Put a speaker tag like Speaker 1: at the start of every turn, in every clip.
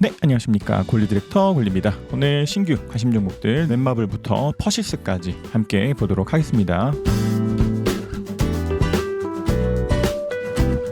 Speaker 1: 네, 안녕하십니까. 골리 디렉터 골리입니다. 오늘 신규 관심 종목들 넷마블부터 퍼시스까지 함께 보도록 하겠습니다.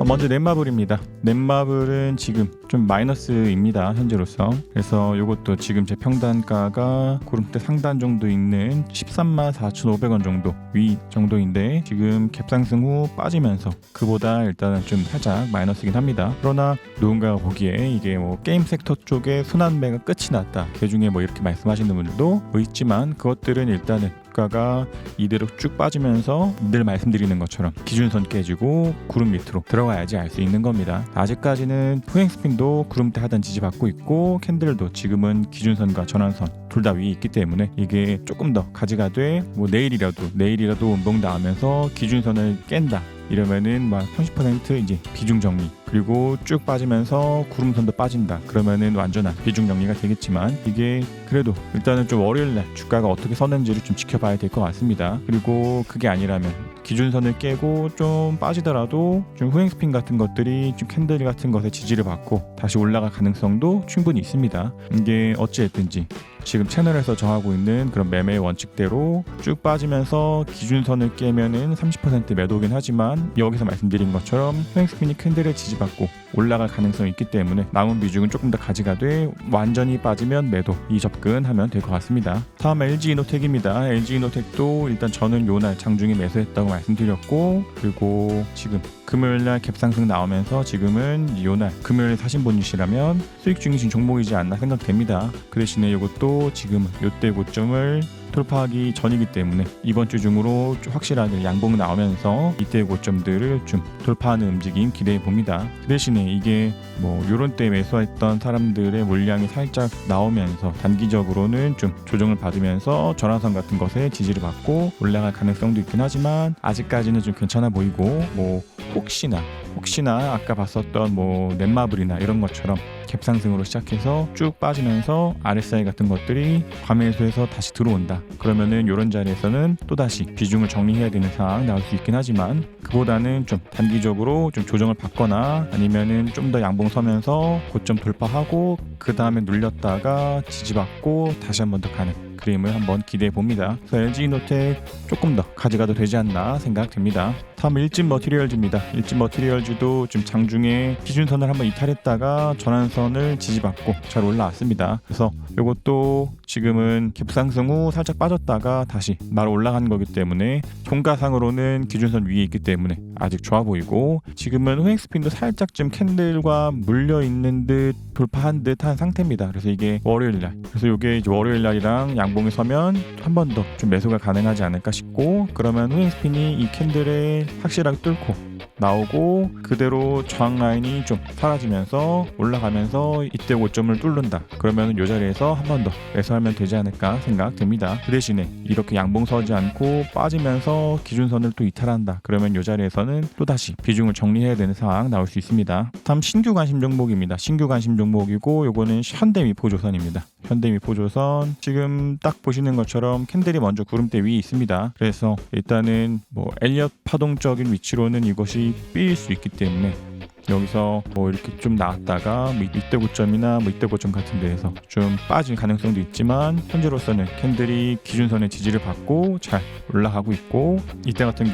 Speaker 1: 먼저 넷마블입니다. 넷마블은 지금 좀 마이너스입니다. 현재로서. 그래서 이것도 지금 제 평단가가 구름대 상단 정도 있는 134,500원 정도 위 정도인데 지금 갭상승 후 빠지면서 그보다 일단은 좀 살짝 마이너스긴 합니다. 그러나 누군가가 보기에 이게 뭐 게임 섹터 쪽에 순환매가 끝이 났다. 그중에 뭐 이렇게 말씀하시는 분들도 뭐 있지만 그것들은 일단은 주가가 이대로 쭉 빠지면서 늘 말씀드리는 것처럼 기준선 깨지고 구름 밑으로 들어가야지 알 수 있는 겁니다. 아직까지는 포행스핀도 구름대 하단 지지받고 있고 캔들도 지금은 기준선과 전환선 둘 다 위에 있기 때문에 이게 조금 더 가지가돼 뭐 내일이라도 운봉 나오면서 기준선을 깬다. 이러면은 막 30% 이제 비중 정리 그리고 쭉 빠지면서 구름선도 빠진다. 그러면은 완전한 비중 정리가 되겠지만 이게 그래도 일단은 좀 월요일날 주가가 어떻게 서는지를 좀 지켜봐야 될 것 같습니다. 그리고 그게 아니라면 기준선을 깨고 좀 빠지더라도 좀 후행스핀 같은 것들이 좀 캔들 같은 것에 지지를 받고 다시 올라갈 가능성도 충분히 있습니다. 이게 어찌됐든지 지금 채널에서 정하고 있는 그런 매매의 원칙대로 쭉 빠지면서 기준선을 깨면은 30% 매도긴 하지만 여기서 말씀드린 것처럼 후행스핀이 캔들에 지지받고 올라갈 가능성이 있기 때문에 남은 비중은 조금 더 가지가돼 완전히 빠지면 매도 이 접근하면 될 것 같습니다. 다음 LG이노텍입니다. LG이노텍도 일단 저는 요날 장중에 매수했다고 말씀드렸고 그리고 지금 금요일날 갭상승 나오면서 지금은 요날 금요일 사신 분이시라면 수익 중이신 종목이지 않나 생각됩니다. 그 대신에 이것도 지금은 요때 고점을 돌파하기 전이기 때문에 이번 주 중으로 좀 확실하게 양봉 나오면서 이때 고점들을 좀 돌파하는 움직임 기대해 봅니다. 그 대신에 이게 뭐 요런 때 매수했던 사람들의 물량이 살짝 나오면서 단기적으로는 좀 조정을 받으면서 전환선 같은 것에 지지를 받고 올라갈 가능성도 있긴 하지만 아직까지는 좀 괜찮아 보이고 뭐 혹시나 아까 봤었던 뭐 넷마블이나 이런 것처럼 갭상승으로 시작해서 쭉 빠지면서 RSI 같은 것들이 과매수해서 다시 들어온다. 그러면은 이런 자리에서는 또다시 비중을 정리해야 되는 상황 나올 수 있긴 하지만 그보다는 좀 단기적으로 좀 조정을 받거나 아니면은 좀 더 양봉 서면서 고점 돌파하고 그 다음에 눌렸다가 지지받고 다시 한 번 더 가는 그림을 한번 기대해 봅니다. 그래서 LG이노텍 조금 더 가져가도 되지 않나 생각됩니다. 다음 일진머티리얼즈입니다. 일진머티리얼즈도 좀 장중에 기준선을 한번 이탈했다가 전환선을 지지받고 잘 올라왔습니다. 그래서 이것도 지금은 갭상승 후 살짝 빠졌다가 다시 바로 올라가는 거기 때문에 종가상으로는 기준선 위에 있기 때문에 아직 좋아 보이고 지금은 후행스핀도 살짝 좀 캔들과 물려 있는 듯 돌파한 듯한 상태입니다. 그래서 이게 월요일날 그래서 이게 이제 월요일날이랑 양봉이 서면 한 번 더 좀 매수가 가능하지 않을까 싶고 그러면 후행스핀이 이 캔들에 확실하게 뚫고 나오고 그대로 저항 라인이 좀 사라지면서 올라가면서 이때 고점을 뚫는다. 그러면 이 자리에서 한 번 더 매수하면 되지 않을까 생각됩니다. 그 대신에 이렇게 양봉 서지 않고 빠지면서 기준선을 또 이탈한다. 그러면 이 자리에서는 또다시 비중을 정리해야 되는 상황 나올 수 있습니다. 다음 신규 관심 종목입니다. 신규 관심 종목이고 요거는 현대미포조선입니다. 현대미포조선 지금 딱 보시는 것처럼 캔들이 먼저 구름대 위에 있습니다. 그래서 일단은 뭐 엘리엇 파동적인 위치로는 이것이 B일 수 있기 때문에 여기서 뭐 이렇게 좀 나왔다가 뭐 이때 고점이나 뭐 이때 고점 같은 데에서 좀 빠질 가능성도 있지만 현재로서는 캔들이 기준선의 지지를 받고 잘 올라가고 있고 이때 같은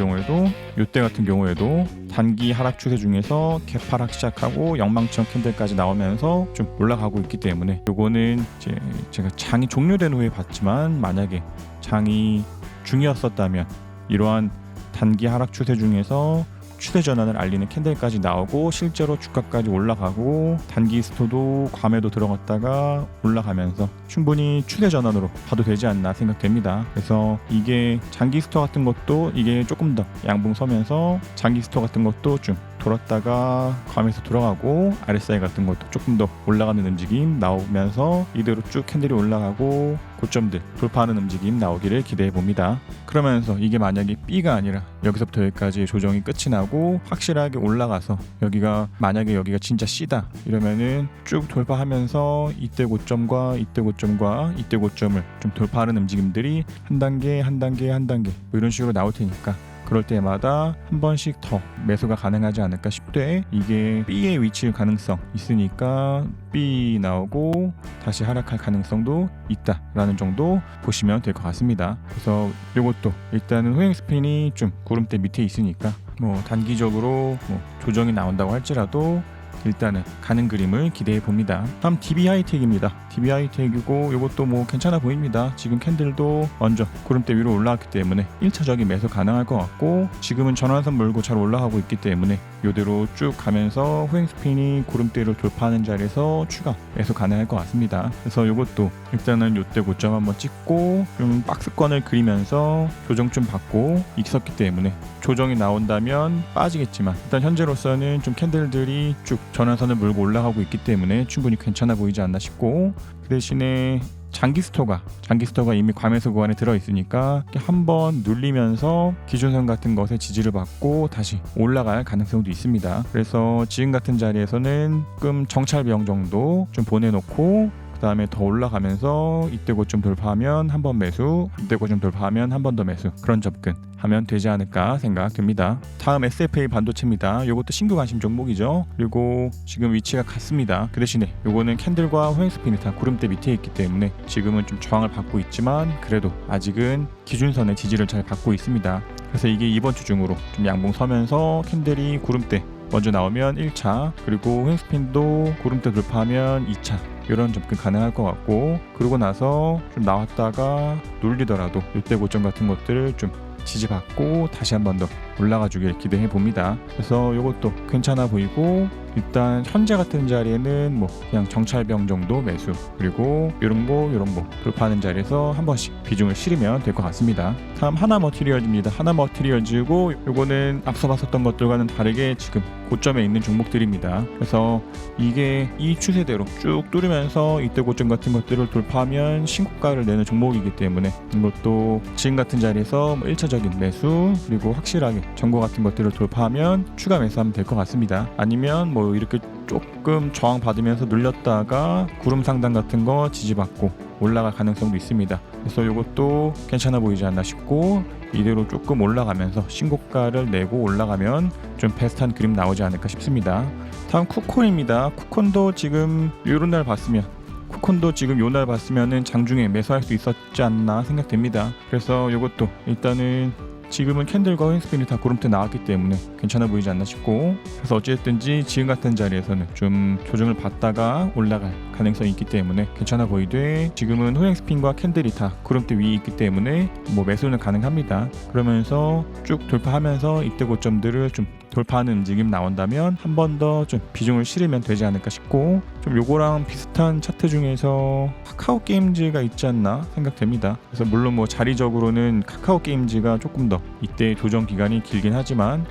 Speaker 1: 경우에도 단기 하락 추세 중에서 갭 하락 시작하고 영망청 캔들까지 나오면서 좀 올라가고 있기 때문에 요거는 이제 제가 장이 종료된 후에 봤지만 만약에 장이 중이었었다면 이러한 단기 하락 추세 중에서 추세 전환을 알리는 캔들까지 나오고 실제로 주가까지 올라가고 단기 스토도 과매도 들어갔다가 올라가면서 충분히 추세 전환으로 봐도 되지 않나 생각됩니다. 그래서 이게 장기 스토 같은 것도 이게 조금 더 양봉 서면서 장기 스토 같은 것도 좀 돌았다가 과매수 들어가고 RSI 같은 것도 조금 더 올라가는 움직임 나오면서 이대로 쭉 캔들이 올라가고 고점들 돌파하는 움직임 나오기를 기대해 봅니다. 그러면서 이게 만약에 B가 아니라 여기서부터 여기까지 조정이 끝이 나고 확실하게 올라가서 만약에 여기가 진짜 C다 이러면은 쭉 돌파하면서 이때 고점과 이때 고점을 좀 돌파하는 움직임들이 한 단계 뭐 이런 식으로 나올 테니까 그럴 때마다 한 번씩 더 매수가 가능하지 않을까 싶되, 이게 B의 위치일 가능성 있으니까 B 나오고 다시 하락할 가능성도 있다라는 정도 보시면 될 것 같습니다. 그래서 이것도 일단은 후행 스핀이 좀 구름대 밑에 있으니까 뭐 단기적으로 뭐 조정이 나온다고 할지라도 일단은 가는 그림을 기대해 봅니다. 다음 DB 하이텍입니다. DB 하이텍이고 이것도 뭐 괜찮아 보입니다. 지금 캔들도 먼저 구름대 위로 올라왔기 때문에 1차적인 매수 가능할 것 같고, 지금은 전환선 물고 잘 올라가고 있기 때문에 이대로 쭉 가면서 후행 스핀이 구름대를 돌파하는 자리에서 추가 매수 가능할 것 같습니다. 그래서 이것도 일단은 이때 고점 한번 찍고 좀 박스권을 그리면서 조정 좀 받고 있었기 때문에 조정이 나온다면 빠지겠지만, 일단 현재로서는 좀 캔들들이 쭉 전환선을 물고 올라가고 있기 때문에 충분히 괜찮아 보이지 않나 싶고, 그 대신에 장기 스토가 이미 과매수 구간에 들어 있으니까 한번 눌리면서 기준선 같은 것에 지지를 받고 다시 올라갈 가능성도 있습니다. 그래서 지금 같은 자리에서는 조금 정찰병 정도 좀 보내놓고, 그 다음에 더 올라가면서 이때 고점 돌파하면 한 번 매수, 이때 고점 돌파하면 한 번 더 매수, 그런 접근 하면 되지 않을까 생각됩니다. 다음 SFA 반도체입니다. 이것도 신규 관심 종목이죠. 그리고 지금 위치가 같습니다. 그 대신에 이거는 캔들과 후행 스핀이 다 구름대 밑에 있기 때문에 지금은 좀 저항을 받고 있지만 그래도 아직은 기준선의 지지를 잘 받고 있습니다. 그래서 이게 이번 주 중으로 좀 양봉 서면서 캔들이 구름대 먼저 나오면 1차, 그리고 후행 스핀도 구름대 돌파하면 2차, 이런 접근 가능할 것 같고, 그러고 나서 좀 나왔다가 눌리더라도 이때 고점 같은 것들을 좀 지지받고 다시 한 번 더 올라가 주길 기대해 봅니다. 그래서 이것도 괜찮아 보이고, 일단 현재 같은 자리에는 뭐 그냥 정찰병 정도 매수, 그리고 이런 거 돌파하는 자리에서 한 번씩 비중을 실으면 될 것 같습니다. 다음 하나머티리얼즈입니다. 하나머티리얼즈고 이거는 앞서 봤었던 것들과는 다르게 지금 고점에 있는 종목들입니다. 그래서 이게 이 추세대로 쭉 뚫으면서 이때 고점 같은 것들을 돌파하면 신고가를 내는 종목이기 때문에 이것도 지금 같은 자리에서 1차적인 매수, 그리고 확실하게 전고 같은 것들을 돌파하면 추가 매수하면 될 것 같습니다. 아니면 뭐 이렇게 조금 저항 받으면서 눌렸다가 구름 상단 같은 거 지지받고 올라갈 가능성도 있습니다. 그래서 이것도 괜찮아 보이지 않나 싶고, 이대로 조금 올라가면서 신고가를 내고 올라가면 좀 베스트한 그림 나오지 않을까 싶습니다. 다음 쿠콘입니다. 쿠콘도 지금 이런 날 봤으면 요 날 봤으면은 장중에 매수할 수 있었지 않나 생각됩니다. 그래서 이것도 일단은 지금은 캔들과 후행 스핀이 다 구름대 나왔기 때문에 괜찮아 보이지 않나 싶고, 그래서 어찌됐든지 지금 같은 자리에서는 좀 조정을 받다가 올라갈 가능성이 있기 때문에 괜찮아 보이되, 지금은 후행 스핀과 캔들이 다 구름대 위에 있기 때문에 뭐 매수는 가능합니다. 그러면서 쭉 돌파하면서 이때 고점들을 좀 돌파하는 움직임 나온다면 한 번 더 좀 비중을 실으면 되지 않을까 싶고, 좀 요거랑 비슷한 차트 중에서 카카오 게임즈가 있지 않나 생각됩니다. 그래서 물론 뭐 자리적으로는 카카오 게임즈가 조금 더 이때 조정 기간이 길긴 하지만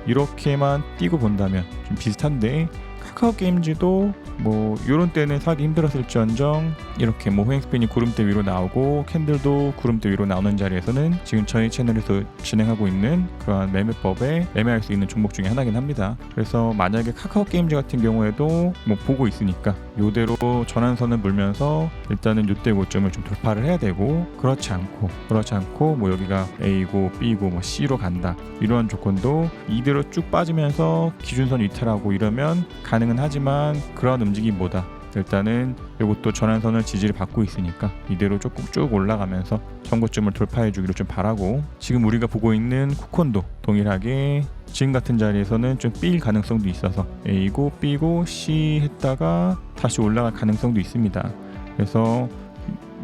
Speaker 1: 이렇게만 띄고 본다면 좀 비슷한데, 카카오 게임즈도 뭐 요런 때는 사기 힘들었을지언정 이렇게 뭐 후행 스핀이 구름대 위로 나오고 캔들도 구름대 위로 나오는 자리에서는 지금 저희 채널에서 진행하고 있는 그러한 매매법에 매매할 수 있는 종목 중에 하나긴 합니다. 그래서 만약에 카카오 게임즈 같은 경우에도 뭐 보고 있으니까 요대로 전환선을 물면서 일단은 요때 고점을 좀 돌파를 해야 되고, 그렇지 않고 뭐 여기가 A고 B고 뭐 C로 간다, 이러한 조건도 이대로 쭉 빠지면서 기준선 이탈하고 이러면 가능은 하지만, 그러한 움직임보다 일단은 이것도 전환선을 지지를 받고 있으니까 이대로 조금 쭉 올라가면서 전고점을 돌파해 주기를 좀 바라고, 지금 우리가 보고 있는 쿠콘도 동일하게 지금 같은 자리에서는 좀 B일 가능성도 있어서 A고 B고 C 했다가 다시 올라갈 가능성도 있습니다. 그래서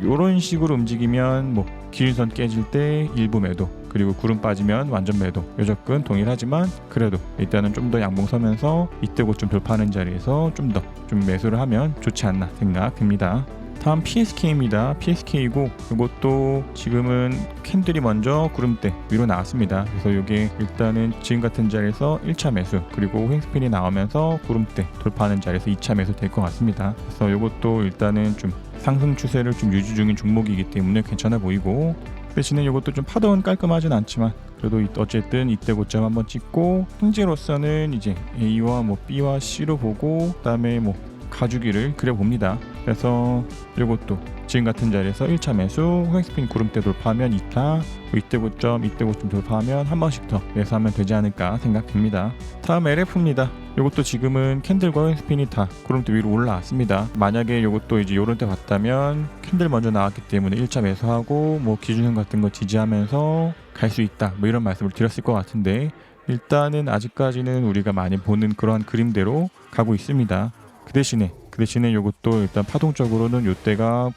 Speaker 1: 이런 식으로 움직이면 뭐 기준선 깨질 때 일부 매도, 그리고 구름 빠지면 완전 매도, 요 접근 동일하지만 그래도 일단은 좀 더 양봉 서면서 이때 고점 돌파하는 자리에서 좀 더 매수를 하면 좋지 않나 생각됩니다. 다음 PSK입니다. PSK이고 이것도 지금은 캔들이 먼저 구름대 위로 나왔습니다. 그래서 이게 일단은 지금 같은 자리에서 1차 매수, 그리고 후행 스핀이 나오면서 구름대 돌파하는 자리에서 2차 매수 될 것 같습니다. 그래서 이것도 일단은 좀 상승 추세를 좀 유지 중인 종목이기 때문에 괜찮아 보이고, 대신에 이것도 좀 파동은 깔끔하진 않지만 그래도 어쨌든 이때 고점 한번 찍고, 현재로서는 이제 A와 뭐 B와 C로 보고 그다음에 뭐 가주기를 그려봅니다. 그래서 이것도 지금 같은 자리에서 1차 매수, 호행스핀 구름대 돌파하면 2차, 이때 고점 돌파하면 한 번씩 더 매수하면 되지 않을까 생각됩니다. 다음 LF입니다. 이것도 지금은 캔들과 호행스핀이 다 구름대 위로 올라왔습니다. 만약에 이것도 이제 요런 때 봤다면 캔들 먼저 나왔기 때문에 1차 매수하고 뭐 기준선 같은 거 지지하면서 갈 수 있다, 뭐 이런 말씀을 드렸을 것 같은데, 일단은 아직까지는 우리가 많이 보는 그러한 그림대로 가고 있습니다. 그 대신에 이것도 일단 파동적으로는 이때가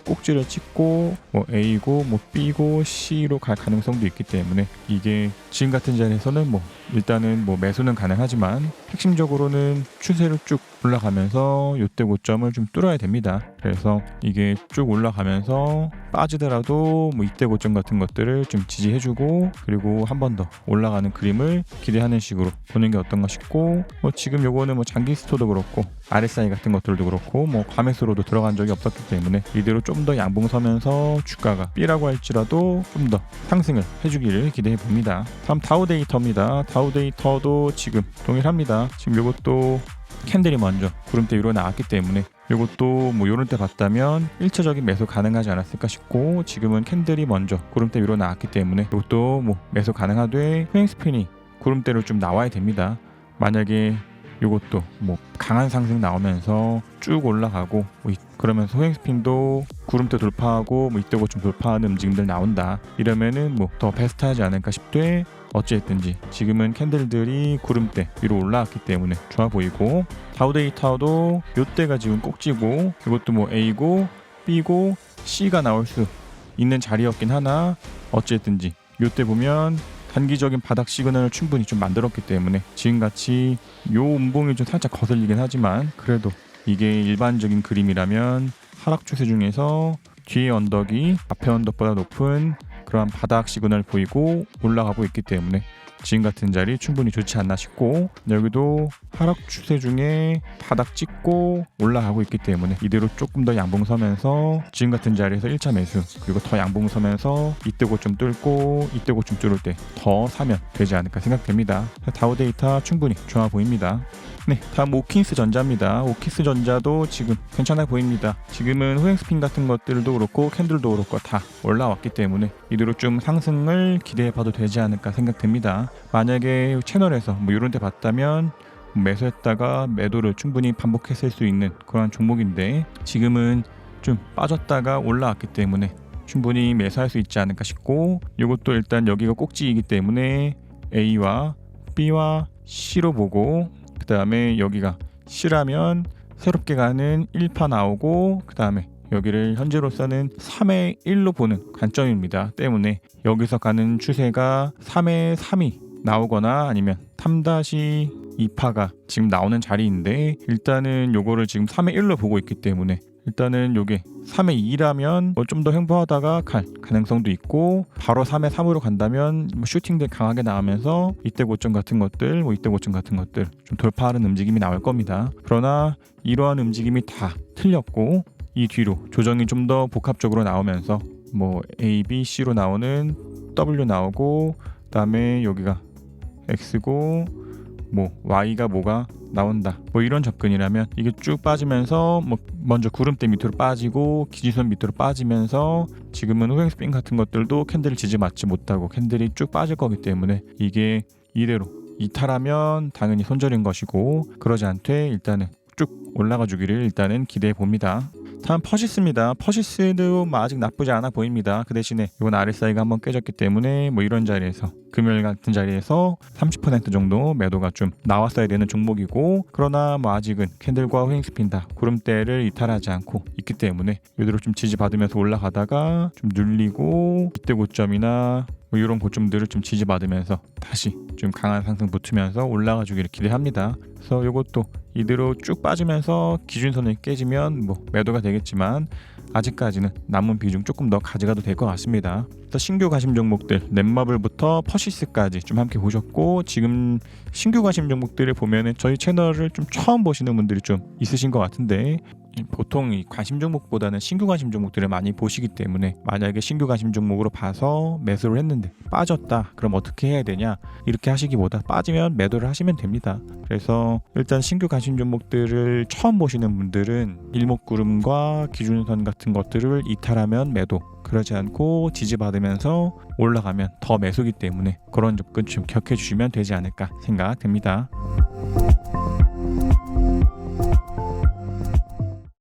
Speaker 1: 꼭지를 찍고 뭐 A고 뭐 B고 C로 갈 가능성도 있기 때문에, 이게 지금 같은 자리에서는 뭐 일단은 뭐 매수는 가능하지만 핵심적으로는 추세를 쭉 올라가면서 이때 고점을 좀 뚫어야 됩니다. 그래서 이게 쭉 올라가면서 빠지더라도 뭐 이때 고점 같은 것들을 좀 지지해주고, 그리고 한 번 더 올라가는 그림을 기대하는 식으로 보는 게 어떤가 싶고, 뭐 지금 요거는 뭐 장기 스토도 그렇고 RSI 같은 것들도 그렇고 뭐 과매수로도 들어간 적이 없었기 때문에 이대로 좀 더 양봉 서면서 주가가 B라고 할지라도 좀 더 상승을 해주기를 기대해 봅니다. 다음 다우 데이터입니다. 다우 데이터도 지금 동일합니다. 지금 요것도 캔들이 먼저 구름대 위로 나왔기 때문에 이것도 뭐 요런 때 봤다면 1차적인 매수 가능하지 않았을까 싶고, 지금은 캔들이 먼저 구름대 위로 나왔기 때문에 이것도 뭐 매수 가능하되 호행스핀이 구름대로 좀 나와야 됩니다. 만약에 이것도 뭐 강한 상승 나오면서 쭉 올라가고 뭐 그러면서 호행스핀도 구름대 돌파하고 뭐 이때 고점 돌파하는 움직임들 나온다, 이러면은 뭐 더 베스트하지 않을까 싶되, 어찌됐든지 지금은 캔들들이 구름대 위로 올라왔기 때문에 좋아 보이고, 다우데이터도 요때가 지금 꼭지고 이것도 뭐 A고 B고 C가 나올 수 있는 자리였긴 하나, 어찌됐든지 요때 보면 단기적인 바닥 시그널을 충분히 좀 만들었기 때문에 지금같이 요 음봉이 좀 살짝 거슬리긴 하지만, 그래도 이게 일반적인 그림이라면 하락 추세 중에서 뒤에 언덕이 앞에 언덕보다 높은 그러한 바닥 시그널 보이고 올라가고 있기 때문에 지금 같은 자리 충분히 좋지 않나 싶고, 여기도 하락 추세 중에 바닥 찍고 올라가고 있기 때문에 이대로 조금 더 양봉 서면서 지금 같은 자리에서 1차 매수, 그리고 더 양봉 서면서 이때 고점 뚫고 이때 고점 뚫을 때 더 사면 되지 않을까 생각됩니다. 다우 데이터 충분히 좋아 보입니다. 네, 다음 오킨스 전자입니다. 오킨스 전자도 지금 괜찮아 보입니다. 지금은 호행스핀 같은 것들도 그렇고 캔들도 그렇고 다 올라왔기 때문에 이대로 좀 상승을 기대해봐도 되지 않을까 생각됩니다. 만약에 채널에서 뭐 이런 데 봤다면 매수했다가 매도를 충분히 반복했을 수 있는 그런 종목인데, 지금은 좀 빠졌다가 올라왔기 때문에 충분히 매수할 수 있지 않을까 싶고, 이것도 일단 여기가 꼭지이기 때문에 A와 B와 C로 보고, 그 다음에 여기가 C라면 새롭게 가는 1파 나오고, 그 다음에 여기를 현재로서는 3의 1로 보는 관점입니다. 때문에 여기서 가는 추세가 3의 3이 나오거나 아니면 3-2파가 지금 나오는 자리인데, 일단은 요거를 지금 3의 1로 보고 있기 때문에 일단은 요게 3의 2라면 뭐 좀 더 횡보하다가 갈 가능성도 있고, 바로 3의 3으로 간다면 뭐 슈팅들 강하게 나오면서 이때 고점 같은 것들 좀 돌파하는 움직임이 나올 겁니다. 그러나 이러한 움직임이 다 틀렸고, 이 뒤로 조정이 좀 더 복합적으로 나오면서 뭐 A, B, C로 나오는 W 나오고, 그다음에 여기가 X고 뭐 Y가 뭐가 나온다, 뭐 이런 접근이라면 이게 쭉 빠지면서 뭐 먼저 구름대 밑으로 빠지고 기준선 밑으로 빠지면서, 지금은 호행스핀 같은 것들도 캔들을 지지맞지 못하고 캔들이 쭉 빠질 거기 때문에 이게 이대로 이탈하면 당연히 손절인 것이고, 그러지 않되 일단은 쭉 올라가 주기를 일단은 기대해 봅니다. 다음 퍼시스입니다. 퍼시스도 뭐 아직 나쁘지 않아 보입니다. 그 대신에 이건 RSI가 한번 깨졌기 때문에 뭐 이런 자리에서 금요일 같은 자리에서 30% 정도 매도가 좀 나왔어야 되는 종목이고, 그러나 뭐 아직은 캔들과 호행스핀 다 구름대를 이탈하지 않고 있기 때문에 이대로 좀 지지받으면서 올라가다가 좀 눌리고 이때 고점이나 뭐 이런 고점들을 좀 지지받으면서 다시 좀 강한 상승 붙으면서 올라가 주기를 기대합니다. 그래서 이것도 이대로 쭉 빠지면서 기준선을 깨지면 뭐 매도가 되겠지만, 아직까지는 남은 비중 조금 더 가져가도 될 것 같습니다. 신규 가심 종목들 넷마블부터 퍼시스까지 좀 함께 보셨고, 지금 신규 가심 종목들을 보면은 저희 채널을 좀 처음 보시는 분들이 좀 있으신 것 같은데, 보통 이 관심 종목보다는 신규 관심 종목들을 많이 보시기 때문에 만약에 신규 관심 종목으로 봐서 매수를 했는데 빠졌다, 그럼 어떻게 해야 되냐, 이렇게 하시기보다 빠지면 매도를 하시면 됩니다. 그래서 일단 신규 관심 종목들을 처음 보시는 분들은 일목구름과 기준선 같은 것들을 이탈하면 매도, 그러지 않고 지지받으면서 올라가면 더 매수기 때문에 그런 접근 좀 기억해 주시면 되지 않을까 생각됩니다.